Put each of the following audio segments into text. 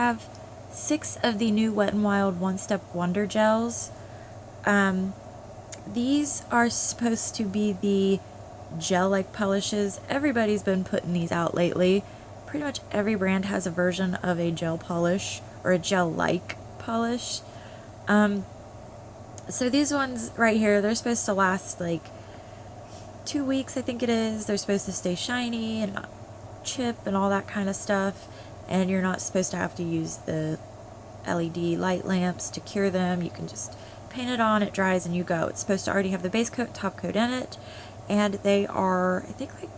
have 6 of the new Wet n Wild One Step Wonder Gels. These are supposed to be the gel-like polishes. Everybody's been putting these out lately. Pretty much every brand has a version of a gel polish or a gel-like polish. So these ones right here, they're supposed to last like 2 weeks, I think it is. They're supposed to stay shiny and not chip and all that kind of stuff. And you're not supposed to have to use the LED light lamps to cure them. You can just paint it on, it dries, and you go. It's supposed to already have the base coat, top coat in it. And they are, I think, like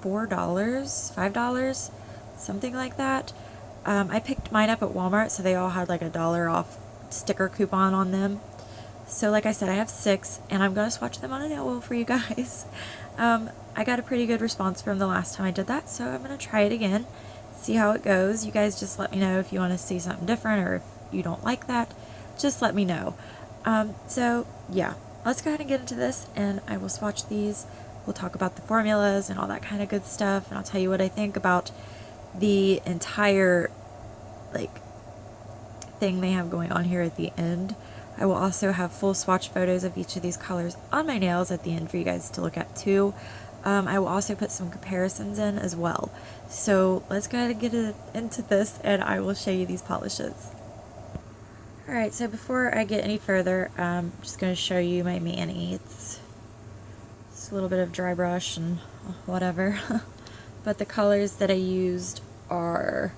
$4, $5, something like that. I picked mine up at Walmart, so they all had like $1 off sticker coupon on them. So like I said, I have 6, and I'm going to swatch them on a nail wheel for you guys. I got a pretty good response from the last time I did that, so I'm going to try it again, see how it goes. You guys just let me know if you want to see something different, or if you don't like that, just let me know. So yeah, let's go ahead and get into this, and I will swatch these. We'll talk about the formulas and all that kind of good stuff, and I'll tell you what I think about the entire like thing they have going on here at the end. I will also have full swatch photos of each of these colors on my nails at the end for you guys to look at too. I will also put some comparisons in as well. So let's go ahead and get into this, and I will show you these polishes. Alright, so before I get any further, I'm just going to show you my mani. It's a little bit of dry brush and whatever. But the colors that I used are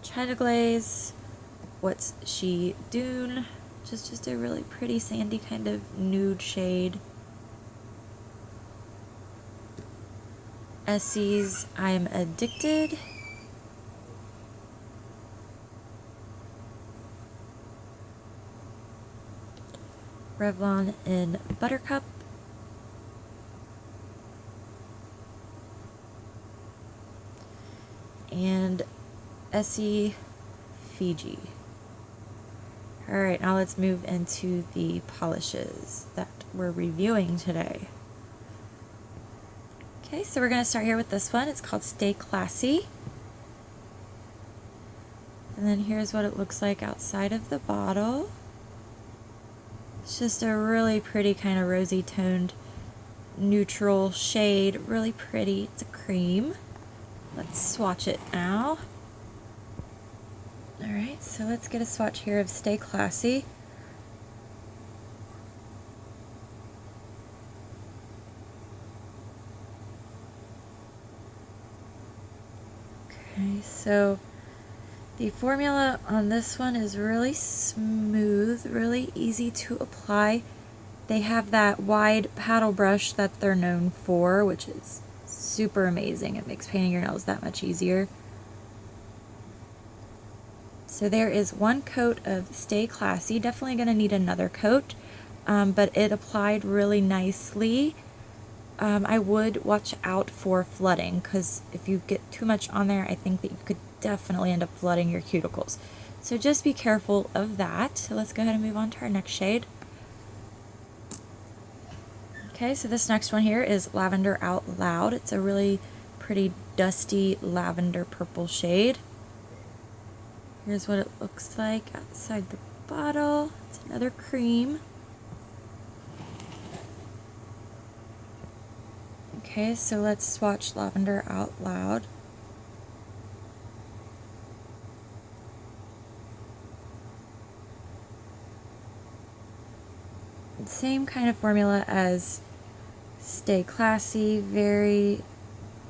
China Glaze, What's She Dune, just a really pretty sandy kind of nude shade. Essie's I'm Addicted. Revlon in Buttercup. And ESSIE FIJI. Alright, now let's move into the polishes that we're reviewing today. Okay, so we're going to start here with this one. It's called Stay Classy. And then here's what it looks like outside of the bottle. It's just a really pretty kind of rosy toned neutral shade. Really pretty. It's a cream. Let's swatch it now. Alright, so let's get a swatch here of Stay Classy. Okay, so the formula on this one is really smooth, really easy to apply. They have that wide paddle brush that they're known for, which is super amazing. It makes painting your nails that much easier. So there is one coat of Stay Classy. Definitely going to need another coat, but it applied really nicely. I would watch out for flooding, because if you get too much on there, I think that you could definitely end up flooding your cuticles. So just be careful of that. So let's go ahead and move on to our next shade. Okay, so this next one here is Lavender Out Loud. It's a really pretty dusty lavender purple shade. Here's what it looks like outside the bottle. It's another cream. Okay, so let's swatch Lavender Out Loud. Same kind of formula as Stay Classy, very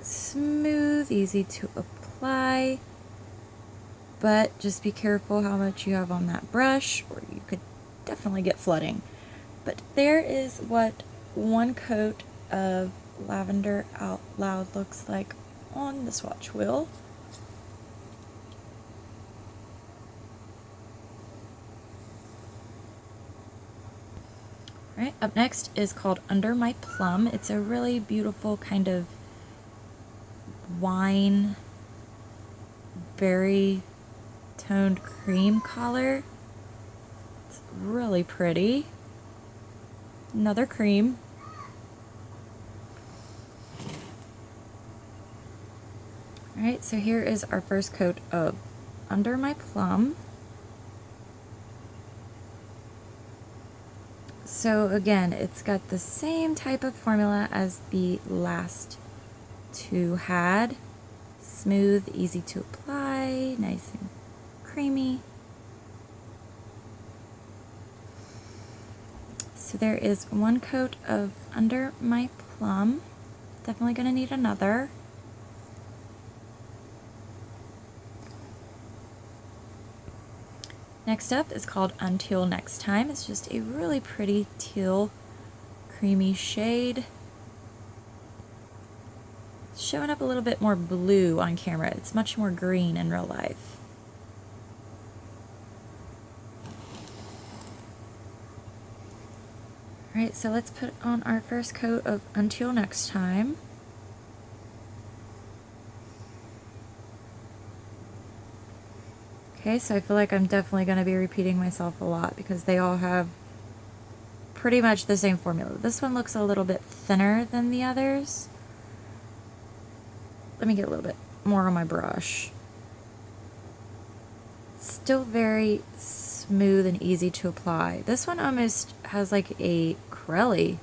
smooth, easy to apply, but just be careful how much you have on that brush, or you could definitely get flooding. But there is what one coat of Lavender Out Loud looks like on the swatch wheel. Alright, up next is called Under My Plum. It's a really beautiful kind of wine, berry toned cream color. It's really pretty. Another cream. Alright, so here is our first coat of under my plum. So again, it's got the same type of formula as the last two had. Smooth, easy to apply, nice and creamy. So there is one coat of under my plum. Definitely gonna need another. Next up is called Until Next Time. It's just a really pretty teal, creamy shade. It's showing up a little bit more blue on camera. It's much more green in real life. Alright, so let's put on our first coat of Until Next Time. Okay, so I feel like I'm definitely going to be repeating myself a lot because they all have pretty much the same formula. This one looks a little bit thinner than the others. Let me get a little bit more on my brush. Still very smooth and easy to apply. This one almost has like a Crelly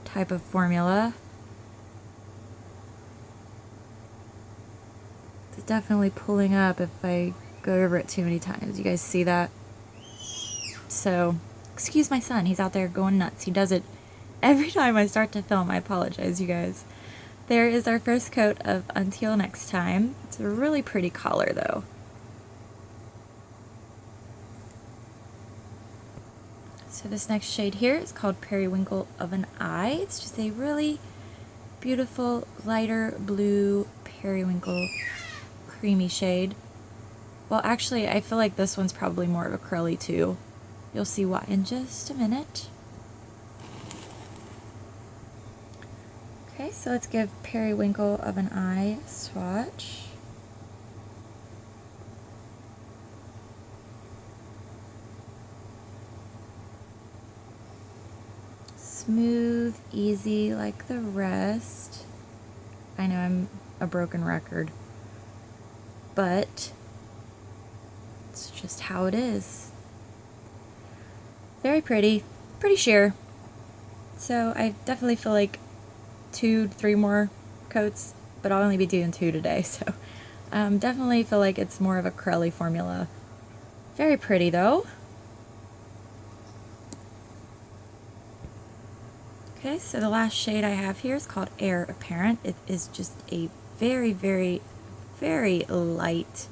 type of formula. It's definitely pulling up if I go over it too many times. You guys see that? So, excuse my son, he's out there going nuts. He does it every time I start to film. I apologize, you guys. There is our first coat of Until Next Time. It's a really pretty color though. So this next shade here is called Periwinkle of an Eye. It's just a really beautiful lighter blue periwinkle creamy shade. Well, actually, I feel like this one's probably more of a curly too. You'll see why in just a minute. Okay, so let's give Periwinkle of an Eye a swatch. Smooth, easy like the rest. I know I'm a broken record, but it's just how it is. Very pretty, pretty sheer. So I definitely feel like 2 to 3 more coats, but I'll only be doing 2 today, so definitely feel like it's more of a Crelly formula. Very pretty though. Okay, so the last shade I have here is called Air Apparent. It is just a very, very, very light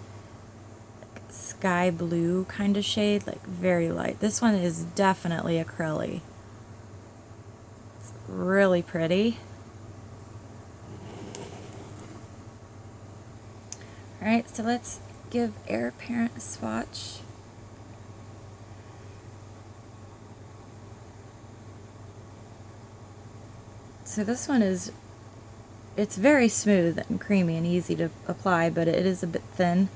sky blue kind of shade, like very light. This one is definitely a Crelly. It's really pretty. Alright, so let's give Air Apparent a swatch. So this one it's very smooth and creamy and easy to apply, but it is a bit thin.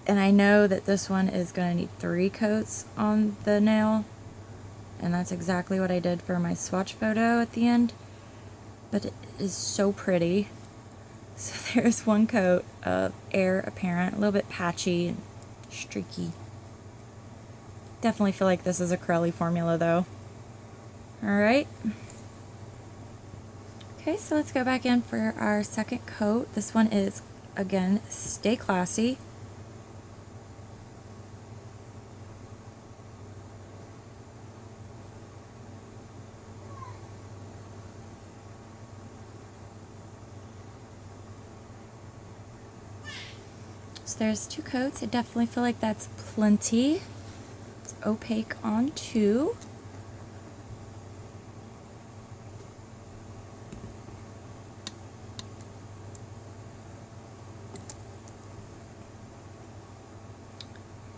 And I know that this one is going to need 3 coats on the nail, and that's exactly what I did for my swatch photo at the end. But it is so pretty. So there's one coat of Air Apparent, a little bit patchy and streaky. Definitely feel like this is a Crelly formula though. Alright. Okay, so let's go back in for our second coat. This one is, again, Stay Classy. So there's 2 coats. I definitely feel like that's plenty. It's opaque on 2.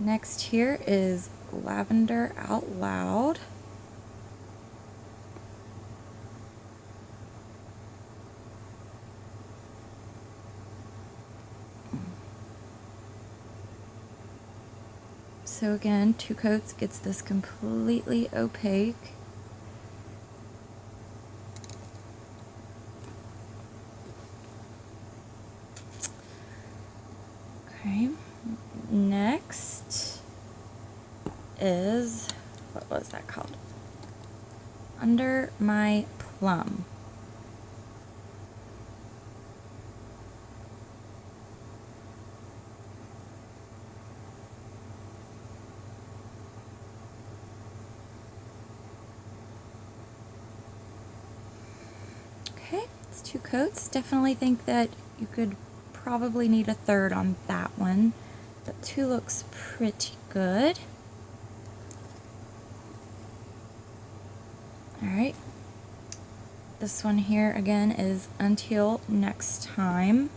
Next here is Lavender Out Loud. So again, 2 coats gets this completely opaque. next is, what was that called? Under My Plum. Okay, it's 2 coats. Definitely think that you could probably need a third on that one, but 2 looks pretty good. Alright, this one here again is Until Next Time.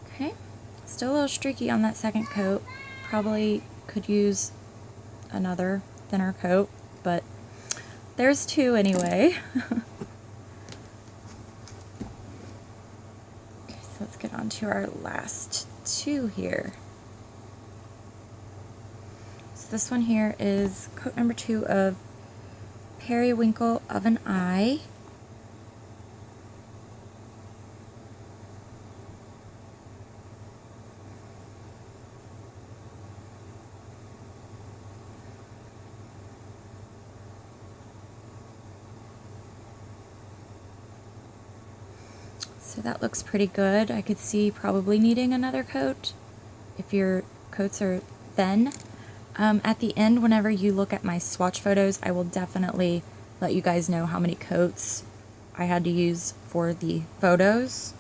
Okay, still a little streaky on that second coat. Probably could use another thinner coat, but there's 2 anyway. Okay, so let's get on to our last 2 here. So this one here is coat number 2 of Periwinkle of an Eye. So that looks pretty good. I could see probably needing another coat if your coats are thin. At the end, whenever you look at my swatch photos, I will definitely let you guys know how many coats I had to use for the photos.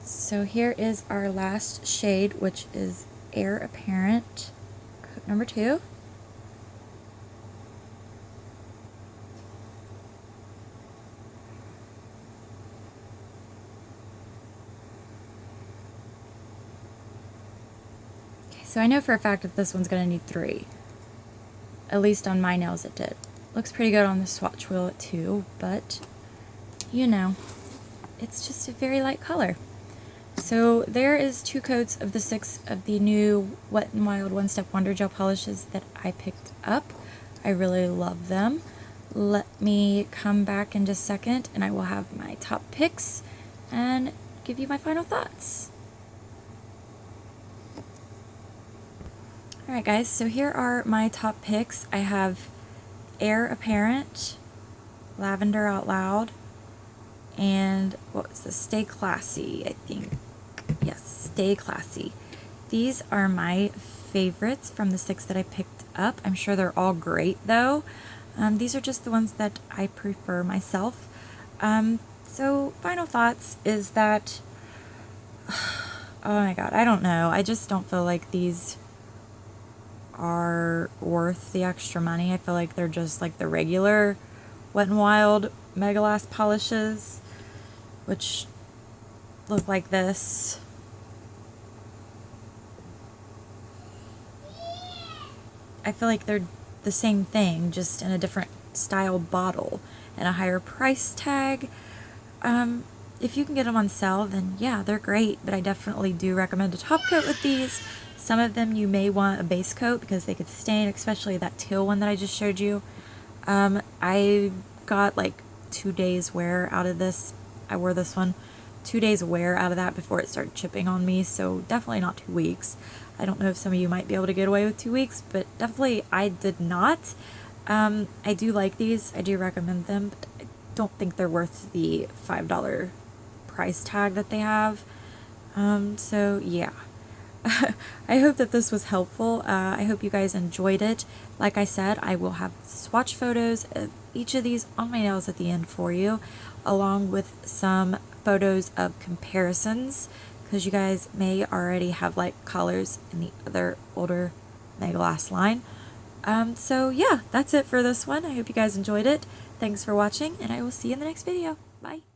So here is our last shade, which is Heir Apparent, coat number 2. So I know for a fact that this one's going to need 3. At least on my nails it did. Looks pretty good on the swatch wheel too, but you know, it's just a very light color. So there is 2 coats of the 6 of the new Wet n Wild One Step Wonder Gel polishes that I picked up. I really love them. Let me come back in just a second and I will have my top picks and give you my final thoughts. Alright guys, so here are my top picks. I have Heir Apparent, Lavender Out Loud, and what was this? Stay Classy, I think. Yes, Stay Classy. These are my favorites from the 6 that I picked up. I'm sure they're all great though. These are just the ones that I prefer myself. So final thoughts is that, oh my god, I don't know. I just don't feel like these are worth the extra money. I feel like they're just like the regular Wet n Wild Mega Last polishes, which look like this. I feel like they're the same thing, just in a different style bottle and a higher price tag. If you can get them on sale, then yeah, they're great, but I definitely do recommend a top coat with these. Some of them you may want a base coat because they could stain, especially that teal one that I just showed you. I got like 2 days wear out of this. I wore this one 2 days wear out of that before it started chipping on me, so definitely not 2 weeks. I don't know if some of you might be able to get away with 2 weeks, but definitely I did not. I do like these. I do recommend them, but I don't think they're worth the $5 price tag that they have. So yeah. I hope that this was helpful. I hope you guys enjoyed it. Like I said, I will have swatch photos of each of these on my nails at the end for you, along with some photos of comparisons, because you guys may already have like colors in the other older Mega Last line. So yeah, that's it for this one. I hope you guys enjoyed it. Thanks for watching, and I will see you in the next video. Bye.